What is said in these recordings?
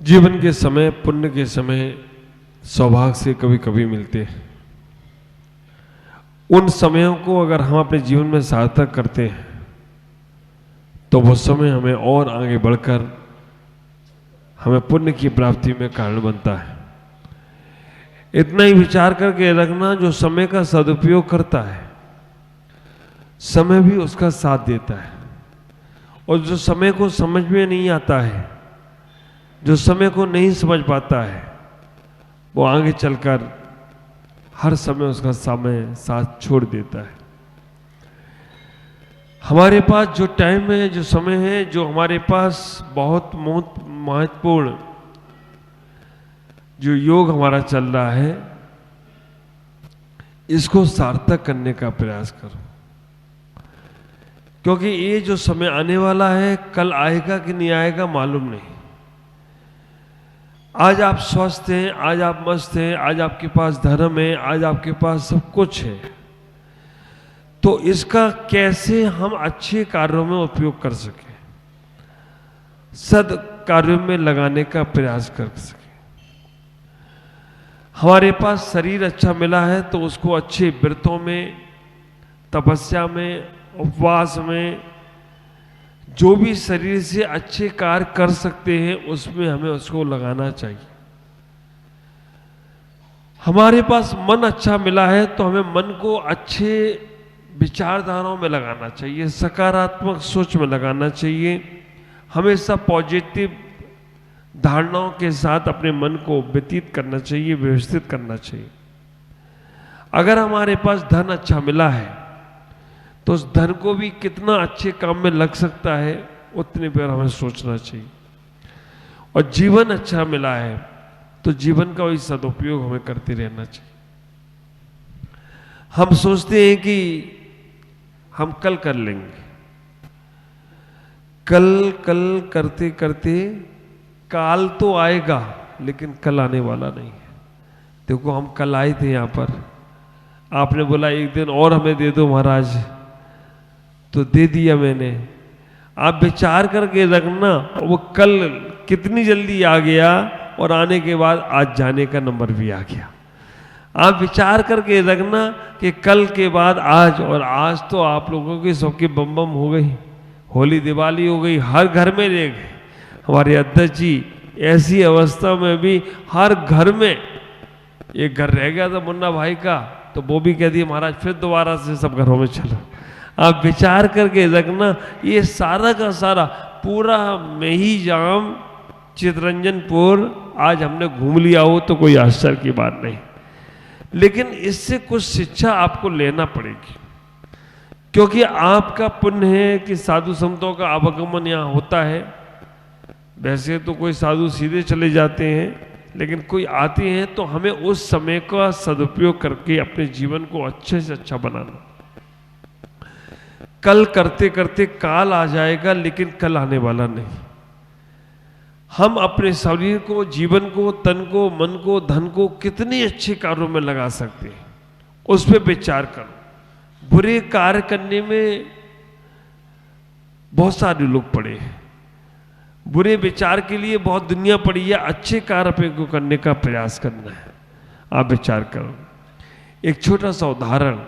जीवन के समय, पुण्य के समय सौभाग्य से कभी कभी मिलते हैं। उन समयों को अगर हम अपने जीवन में सार्थक करते हैं तो वो समय हमें और आगे बढ़कर हमें पुण्य की प्राप्ति में कारण बनता है। इतना ही विचार करके रखना, जो समय का सदुपयोग करता है समय भी उसका साथ देता है, और जो समय को समझ में नहीं आता है, जो समय को नहीं समझ पाता है, वो आगे चलकर हर समय उसका समय साथ छोड़ देता है। हमारे पास जो टाइम है, जो समय है, जो हमारे पास बहुत महत्वपूर्ण जो योग हमारा चल रहा है, इसको सार्थक करने का प्रयास करो, क्योंकि ये जो समय आने वाला है कल आएगा कि नहीं आएगा मालूम नहीं। आज आप स्वस्थ हैं, आज आप मस्त हैं, आज आपके पास धर्म है, आज आपके पास सब कुछ है, तो इसका कैसे हम अच्छे कार्यों में उपयोग कर सकें, सद कार्यों में लगाने का प्रयास कर सकें। हमारे पास शरीर अच्छा मिला है तो उसको अच्छे व्रतों में, तपस्या में, उपवास में, जो भी शरीर से अच्छे कार्य कर सकते हैं उसमें हमें उसको लगाना चाहिए। हमारे पास मन अच्छा मिला है तो हमें मन को अच्छे विचारधाराओं में लगाना चाहिए, सकारात्मक सोच में लगाना चाहिए, हमेशा पॉजिटिव धारणाओं के साथ अपने मन को व्यतीत करना चाहिए, व्यवस्थित करना चाहिए। अगर हमारे पास धन अच्छा मिला है तो उस धन को भी कितना अच्छे काम में लग सकता है उतने पर हमें सोचना चाहिए। और जीवन अच्छा मिला है तो जीवन का वही सदुपयोग हमें करते रहना चाहिए। हम सोचते हैं कि हम कल कर लेंगे, कल कल करते करते काल तो आएगा लेकिन कल आने वाला नहीं है। देखो, हम कल आए थे यहाँ पर, आपने बोला एक दिन और हमें दे दो महाराज, तो दे दिया मैंने। आप विचार करके रखना वो कल कितनी जल्दी आ गया, और आने के बाद आज जाने का नंबर भी आ गया। आप विचार करके रखना कि कल के बाद आज, और आज तो आप लोगों की सबकी बम बम हो गई, होली दिवाली हो गई, हर घर में ले गए। हमारे अध्यक्ष जी ऐसी अवस्था में भी हर घर में, एक घर रह गया था मुन्ना भाई का, तो वो भी कह दिया महाराज फिर दोबारा से सब घरों में चलो। आप विचार करके रखना, ये सारा का सारा पूरा मेहीजाम, चितरंजनपुर आज हमने घूम लिया हो तो कोई आश्चर्य की बात नहीं। लेकिन इससे कुछ शिक्षा आपको लेना पड़ेगी, क्योंकि आपका पुण्य है कि साधु संतों का आवागमन यहाँ होता है। वैसे तो कोई साधु सीधे चले जाते हैं, लेकिन कोई आते हैं तो हमें उस समय का सदुपयोग करके अपने जीवन को अच्छे से अच्छा बनाना। कल करते करते काल आ जाएगा लेकिन कल आने वाला नहीं। हम अपने शरीर को, जीवन को, तन को, मन को, धन को कितने अच्छे कार्यों में लगा सकते हैं, उस पर विचार करो। बुरे कार्य करने में बहुत सारे लोग पड़े हैं, बुरे विचार के लिए बहुत दुनिया पड़ी है, अच्छे कार्य को करने का प्रयास करना है। आप विचार करो। एक छोटा सा उदाहरण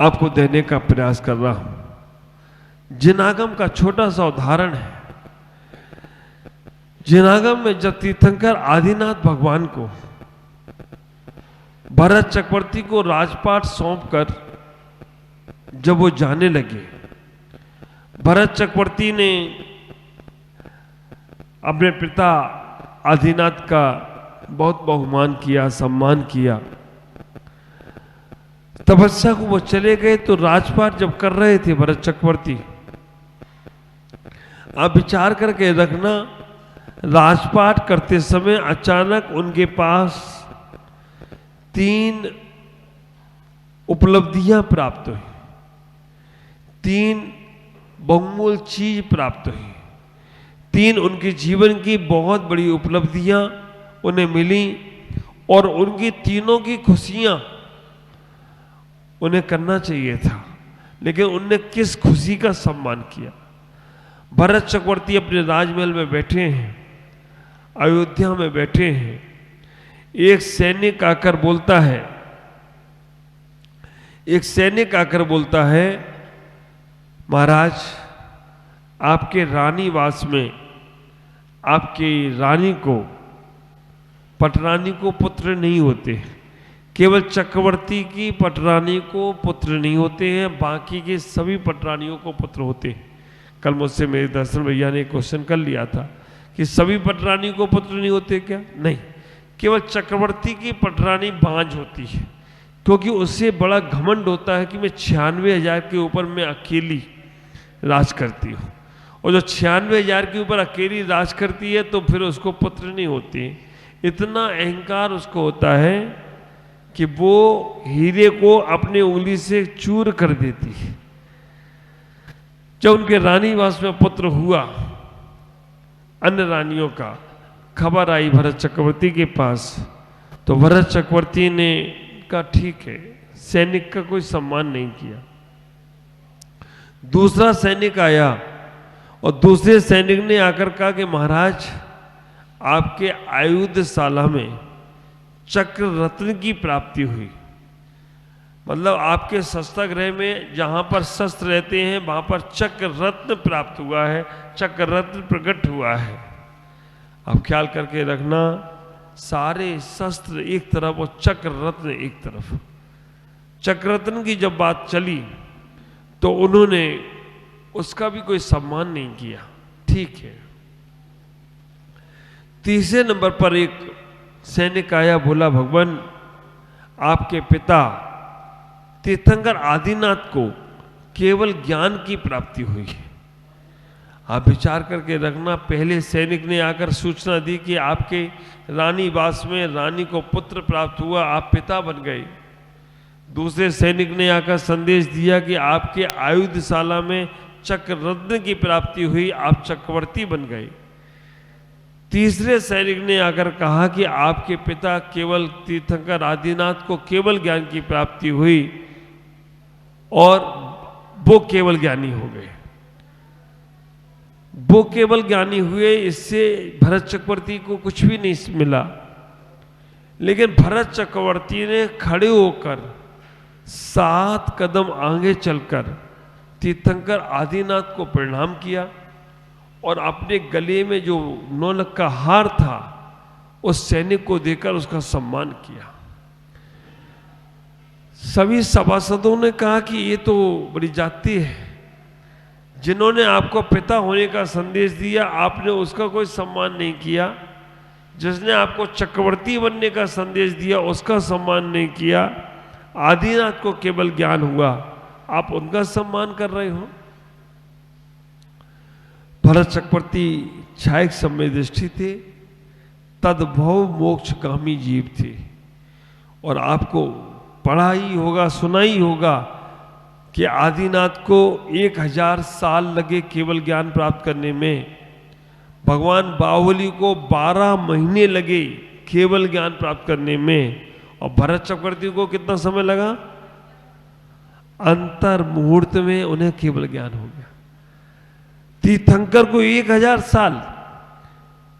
आपको देने का प्रयास कर रहा हूं। जिनागम का छोटा सा उदाहरण है। जिनागम में जब तीर्थंकर आदिनाथ भगवान को, भरत चक्रवर्ती को राजपाट सौंपकर जब वो जाने लगे, भरत चक्रवर्ती ने अपने पिता आदिनाथ का बहुत बहुमान किया, सम्मान किया। तपस्या को वो चले गए तो राजपाट जब कर रहे थे भरत चक्रवर्ती, आप विचार करके रखना, राजपाट करते समय अचानक उनके पास 3 उपलब्धियां प्राप्त हुई, 3 बहुमूल्य चीज प्राप्त हुई, 3 उनके जीवन की बहुत बड़ी उपलब्धियां उन्हें मिली, और उनकी तीनों की खुशियां उन्हें करना चाहिए था, लेकिन उनने किस खुशी का सम्मान किया। भरत चक्रवर्ती अपने राजमहल में बैठे हैं, अयोध्या में बैठे हैं, एक सैनिक आकर बोलता है, महाराज आपके रानीवास में आपकी रानी को, पटरानी को पुत्र नहीं होते, केवल चक्रवर्ती की पटरानी को पुत्र नहीं होते हैं, बाकी के सभी पटरानियों को पुत्र होते हैं। कल मुझसे मेरे दर्शन भैया ने क्वेश्चन कर लिया था कि सभी पटरानी को पुत्र नहीं होते क्या? नहीं, केवल चक्रवर्ती की पटरानी बांझ होती है, क्योंकि उससे बड़ा घमंड होता है कि मैं 96,000 के ऊपर मैं अकेली राज करती हूँ, और जो 96,000 के ऊपर अकेली राज करती है तो फिर उसको पुत्र नहीं होते। इतना अहंकार उसको होता है कि वो हीरे को अपने उंगली से चूर कर देती है। जब उनके रानीवास में पुत्र हुआ, अन्य रानियों का खबर आई भरत चक्रवर्ती के पास, तो भरत चक्रवर्ती ने कहा ठीक है, सैनिक का कोई सम्मान नहीं किया। दूसरा सैनिक आया और दूसरे सैनिक ने आकर कहा कि महाराज आपके आयुधशाला में चक्र रत्न की प्राप्ति हुई, मतलब आपके शस्त्रगृह में जहां पर शस्त्र रहते हैं वहां पर चक्र रत्न प्राप्त हुआ है, चक्र रत्न प्रकट हुआ है। अब ख्याल करके रखना, सारे शस्त्र एक तरफ और चक्र रत्न एक तरफ। चक्र रत्न की जब बात चली तो उन्होंने उसका भी कोई सम्मान नहीं किया, ठीक है। तीसरे नंबर पर एक सैनिक आया, बोला भगवान आपके पिता तीर्थंकर आदिनाथ को केवल ज्ञान की प्राप्ति हुई है। आप विचार करके रखना, पहले सैनिक ने आकर सूचना दी कि आपके रानीवास में रानी को पुत्र प्राप्त हुआ, आप पिता बन गए। दूसरे सैनिक ने आकर संदेश दिया कि आपके आयुधशाला में चक्र रत्न की प्राप्ति हुई, आप चक्रवर्ती बन गए। तीसरे सैनिक ने आकर कहा कि आपके पिता केवल तीर्थंकर आदिनाथ को केवल ज्ञान की प्राप्ति हुई और वो केवल ज्ञानी हो गए। वो केवल ज्ञानी हुए, इससे भरत चक्रवर्ती को कुछ भी नहीं मिला। लेकिन भरत चक्रवर्ती ने खड़े होकर 7 कदम आगे चलकर तीर्थंकर आदिनाथ को प्रणाम किया और अपने गले में जो 9 नग का हार था उस सैनिक को देकर उसका सम्मान किया। सभी सभासदों ने कहा कि ये तो बड़ी जाति है, जिन्होंने आपको पिता होने का संदेश दिया आपने उसका कोई सम्मान नहीं किया, जिसने आपको चक्रवर्ती बनने का संदेश दिया उसका सम्मान नहीं किया, आदिनाथ को केवल ज्ञान हुआ, आप उनका सम्मान कर रहे हो। भरत चक्रवर्ती छायक संवेदृष्टि थे, तद्भव मोक्षगामी जीव थे, और आपको पढ़ा ही होगा, सुना ही होगा कि आदिनाथ को 1000 साल लगे केवल ज्ञान प्राप्त करने में, भगवान बाहुबली को 12 महीने लगे केवल ज्ञान प्राप्त करने में, और भरत चक्रवर्ती को कितना समय लगा? अंतर मुहूर्त में उन्हें केवल ज्ञान हो गया। तीर्थंकर को 1000 साल,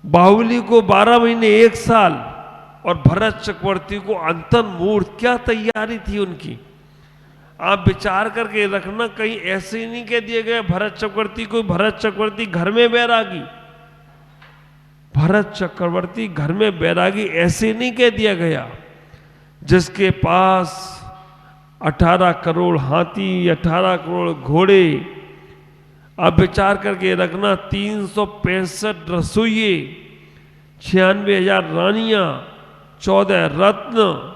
बाहुबली को 12 महीने 1 साल, और भरत चक्रवर्ती को अंतर मुहूर्त। क्या तैयारी थी उनकी! आप विचार करके रखना, कहीं ऐसे ही नहीं कह दिया गया भरत चक्रवर्ती को, भरत चक्रवर्ती घर में बैरागी, भरत चक्रवर्ती घर में बैरागी ऐसे नहीं कह दिया गया। जिसके पास 18 करोड़ हाथी, 18 करोड़ घोड़े, आप विचार करके रखना 365 रसोइये, 96,000 रानियां, 14 रत्न,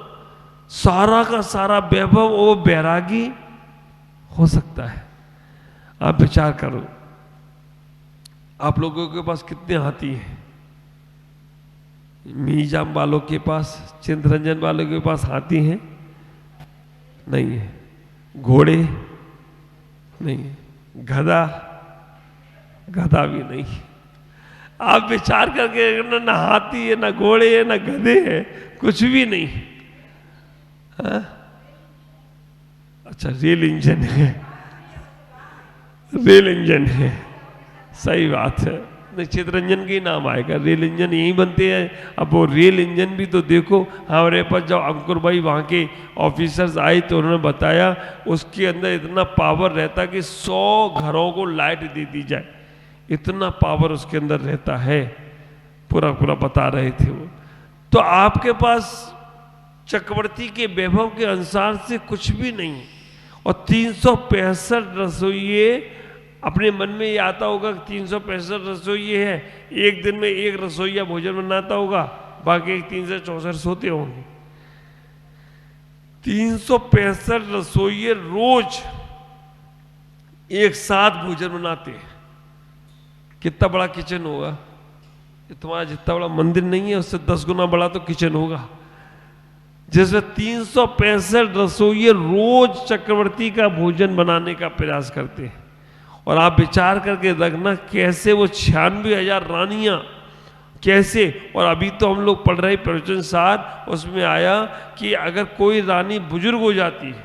सारा का सारा वैभव, वो बैरागी हो सकता है? आप विचार करो, आप लोगों के पास कितने हाथी हैं? मीजाम वालों के पास, चिंतरंजन वालों के पास हाथी हैं? नहीं है। घोड़े नहीं है, गधा भी नहीं। आप विचार करके ना हाथी है, ना घोड़े है, ना गधे है, कुछ भी नहीं। हाँ? अच्छा, रेल इंजन है, रेल इंजन है, सही बात है। चितरंजन के ही नाम आएगा, रेल इंजन यही बनते हैं। अब वो रेल इंजन भी तो देखो, हमारे पास जब अंकुर भाई वहाँ के ऑफिसर्स आए तो उन्होंने बताया उसके अंदर इतना पावर रहता कि 100 घरों को लाइट दे दी जाए, इतना पावर उसके अंदर रहता है, पूरा पूरा बता रहे थे वो। तो आपके पास चक्रवर्ती के वैभव के अनुसार से कुछ भी नहीं, और 365 रसोइये, अपने मन में ये आता होगा कि 365 रसोइये है, एक दिन में एक रसोइया भोजन बनाता होगा, बाकी 364 सोते होंगे। 365 रसोइये रोज एक साथ भोजन बनाते हैं। कितना बड़ा किचन होगा, तुम्हारा जितना बड़ा मंदिर नहीं है उससे 10 गुना बड़ा तो किचन होगा, जिसमें 365 रसोइये रोज चक्रवर्ती का भोजन बनाने का प्रयास करते हैं। और आप विचार करके रखना कैसे वो 96,000 रानियां कैसे। और अभी तो हम लोग पढ़ रहे प्रवचन सार, उसमें आया कि अगर कोई रानी बुजुर्ग हो जाती है,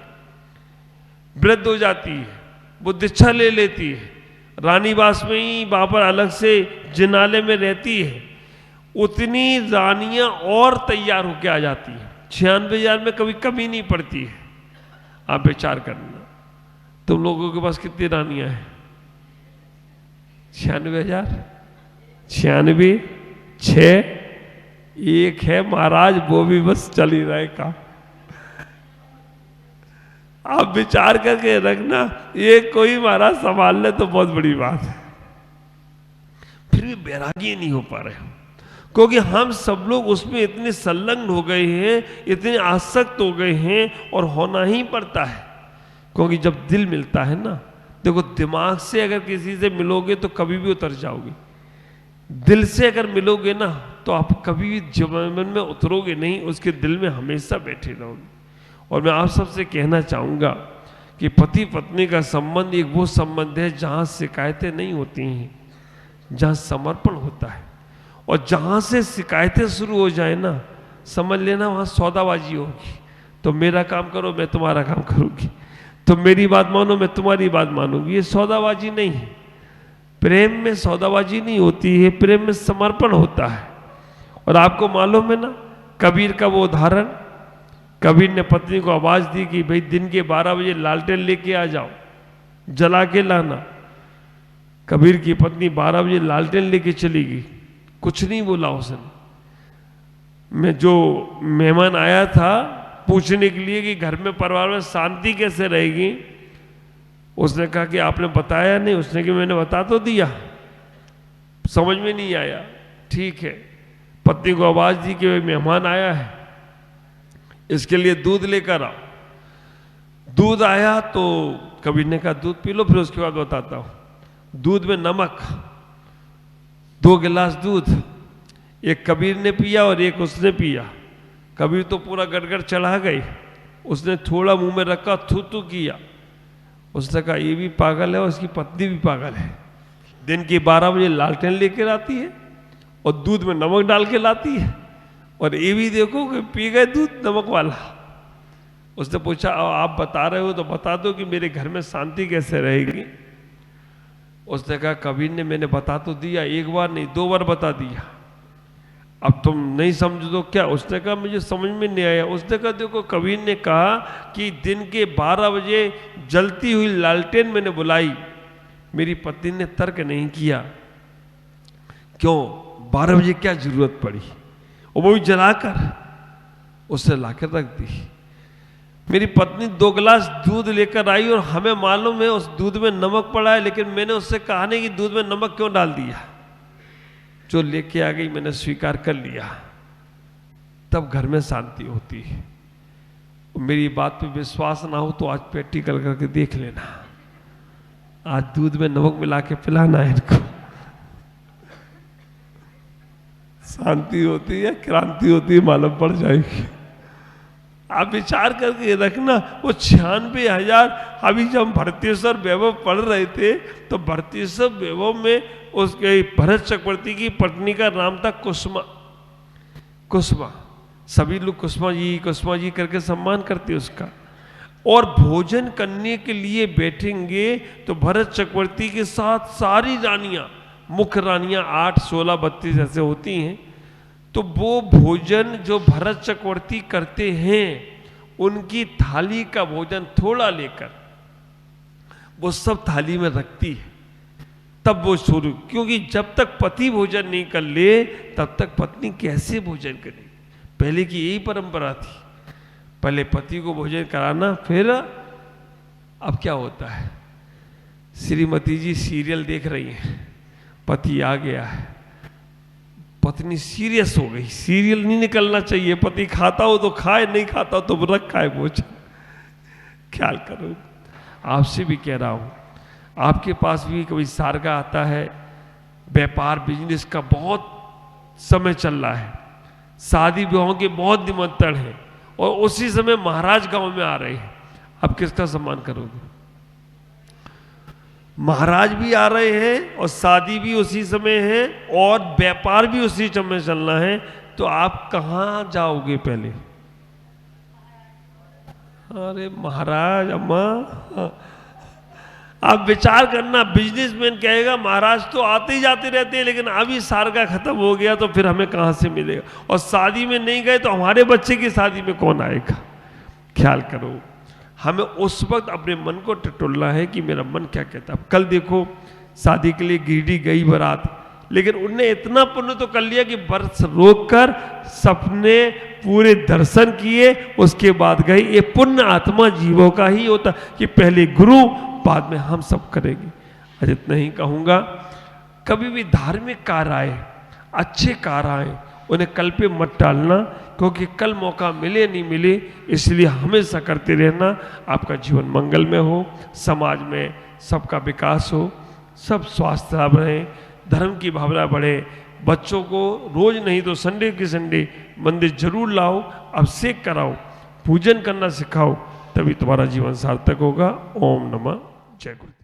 वृद्ध हो जाती है, वो दीक्षा ले लेती है, रानीवास में ही वहाँ पर अलग से जिनाले में रहती है, उतनी रानियां और तैयार होकर आ जाती है। 96,000 में कभी कमी नहीं पड़ती है। आप विचार करना, तुम लोगों के पास कितनी रानियां हैं? 96,000, 96, 6, एक है महाराज, वो भी बस चल ही रहा है काम। आप विचार करके रखना, ये कोई महाराज संभाल ले तो बहुत बड़ी बात है। फिर भी बैरागी नहीं हो पा रहे, क्योंकि हम सब लोग उसमें इतने संलग्न हो गए हैं, इतने आसक्त हो गए हैं, और होना ही पड़ता है। क्योंकि जब दिल मिलता है ना, देखो दिमाग से अगर किसी से मिलोगे तो कभी भी उतर जाओगे, दिल से अगर मिलोगे ना तो आप कभी भी जीवन में उतरोगे नहीं, उसके दिल में हमेशा बैठे रहोगे। और मैं आप सबसे कहना चाहूँगा कि पति पत्नी का संबंध एक वो संबंध है जहाँ शिकायतें नहीं होती हैं, जहाँ समर्पण होता है। और जहाँ से शिकायतें शुरू हो जाए ना, समझ लेना वहाँ सौदाबाजी होगी। तो मेरा काम करो, मैं तुम्हारा काम करूँगी, तो मेरी बात मानो, मैं तुम्हारी बात मानूंगी। ये सौदाबाजी नहीं है। प्रेम में सौदाबाजी नहीं होती है, प्रेम में समर्पण होता है। और आपको मालूम है ना, कबीर का वो उदाहरण, कबीर ने पत्नी को आवाज दी कि भाई दिन के 12 बजे लालटेन लेके आ जाओ, जला के लाना। कबीर की पत्नी 12 बजे लालटेन लेके चली गई, कुछ नहीं बोला उसने। मैं जो मेहमान आया था पूछने के लिए कि घर में परिवार में शांति कैसे रहेगी, उसने कहा कि आपने बताया नहीं। उसने कि मैंने बता तो दिया, समझ में नहीं आया। ठीक है, पत्नी को आवाज दी कि मेहमान आया है, इसके लिए दूध लेकर आओ। दूध आया तो कबीर ने कहा दूध पी लो, फिर उसके बाद बताता हूं। दूध में नमक, 2 गिलास दूध, एक कबीर ने पिया और एक उसने पिया। कबीर तो पूरा गड़गड़ चढ़ा गई, उसने थोड़ा मुंह में रखा, थू थू किया। उसने कहा ये भी पागल है और उसकी पत्नी भी पागल है। दिन की 12 बजे लालटेन लेकर आती है और दूध में नमक डाल के लाती है, और ये भी देखो कि पी गए दूध नमक वाला। उसने पूछा आप बता रहे हो तो बता दो कि मेरे घर में शांति कैसे रहेगी। उसने कहा कबीर ने मैंने बता तो दिया, एक बार नहीं 2 बार बता दिया, अब तुम नहीं समझ दो क्या? उसने कहा मुझे समझ में नहीं आया। उसने कहा देखो कबीर ने कहा कि दिन के 12 बजे जलती हुई लालटेन मैंने बुलाई, मेरी पत्नी ने तर्क नहीं किया, क्यों 12 बजे क्या जरूरत पड़ी, और वो भी जलाकर उसने लाकर रख दी। मेरी पत्नी 2 गिलास दूध लेकर आई और हमें मालूम है उस दूध में नमक पड़ा है, लेकिन मैंने उससे कहा नहीं कि दूध में नमक क्यों डाल दिया। जो लेके आ गई मैंने स्वीकार कर लिया, तब घर में शांति होती है। मेरी बात पे विश्वास ना हो तो आज प्रैक्टिकल करके देख लेना, आज दूध में नमक मिला के पिलाना है इनको, शांति होती है क्रांति होती है मालूम पड़ जाएगी। आप विचार करके रखना, वो 96,000। अभी जब हम भरतेश्वर वैभव पढ़ रहे थे तो भरतेश्वर वैभव में उसके भरत चक्रवर्ती की पत्नी का नाम था कुसुमा। कुसुमा, सभी लोग कुसुमा जी करके सम्मान करते उसका। और भोजन करने के लिए बैठेंगे तो भरत चक्रवर्ती के साथ सारी रानियां मुख्य रानियां 8, 16, 32 ऐसे होती हैं। तो वो भोजन जो भरत चक्रवर्ती करते हैं, उनकी थाली का भोजन थोड़ा लेकर वो सब थाली में रखती है, तब वो शुरू, क्योंकि जब तक पति भोजन नहीं कर ले तब तक पत्नी कैसे भोजन करेगी। पहले की यही परंपरा थी, पहले पति को भोजन कराना, फिर अब क्या होता है, श्रीमती जी सीरियल देख रही हैं, पति आ गया है, पत्नी सीरियस हो गई, सीरियल नहीं निकलना चाहिए, पति खाता हो तो खाए, नहीं खाता हो तो रखा है भोजन। ख्याल करो, आपसे भी कह रहा हूं, आपके पास भी कभी सारगा आता है, व्यापार बिजनेस का बहुत समय चल रहा है, शादी ब्याहों के बहुत निमंत्रण हैं, और उसी समय महाराज गांव में आ रहे हैं, अब किसका सम्मान करोगे? महाराज भी आ रहे हैं और शादी भी उसी समय है और व्यापार भी उसी समय चलना है, तो आप कहां जाओगे पहले? अरे महाराज, अम्मा, आप विचार करना, बिजनेसमैन कहेगा महाराज तो आते ही जाते रहते हैं, लेकिन अभी सारगा खत्म हो गया तो फिर हमें कहां से मिलेगा, और शादी में नहीं गए तो हमारे बच्चे की शादी में कौन आएगा? ख्याल करो, हमें उस वक्त अपने मन को टटोलना है कि मेरा मन क्या कहता है। कल देखो, शादी के लिए गिरडी गई बारात, लेकिन उनने इतना पुण्य तो कर लिया कि बरस रोक कर सबने पूरे दर्शन किए, उसके बाद गई। ये पुण्य आत्मा जीवों का ही होता कि पहले गुरु, बाद में हम सब करेंगे। आज इतना ही कहूँगा, कभी भी धार्मिक कार्य आए, अच्छे कार्य आए, उन्हें कल पे मत टालना, क्योंकि कल मौका मिले नहीं मिले, इसलिए हमेशा करते रहना। आपका जीवन मंगलमय हो, समाज में सबका विकास हो, सब स्वास्थ्य लाभ रहे, धर्म की भावना बढ़े। बच्चों को रोज नहीं तो संडे के संडे मंदिर जरूर लाओ, अभिषेक कराओ, पूजन करना सिखाओ, तभी तुम्हारा जीवन सार्थक होगा। ओम नमः जय गुरु।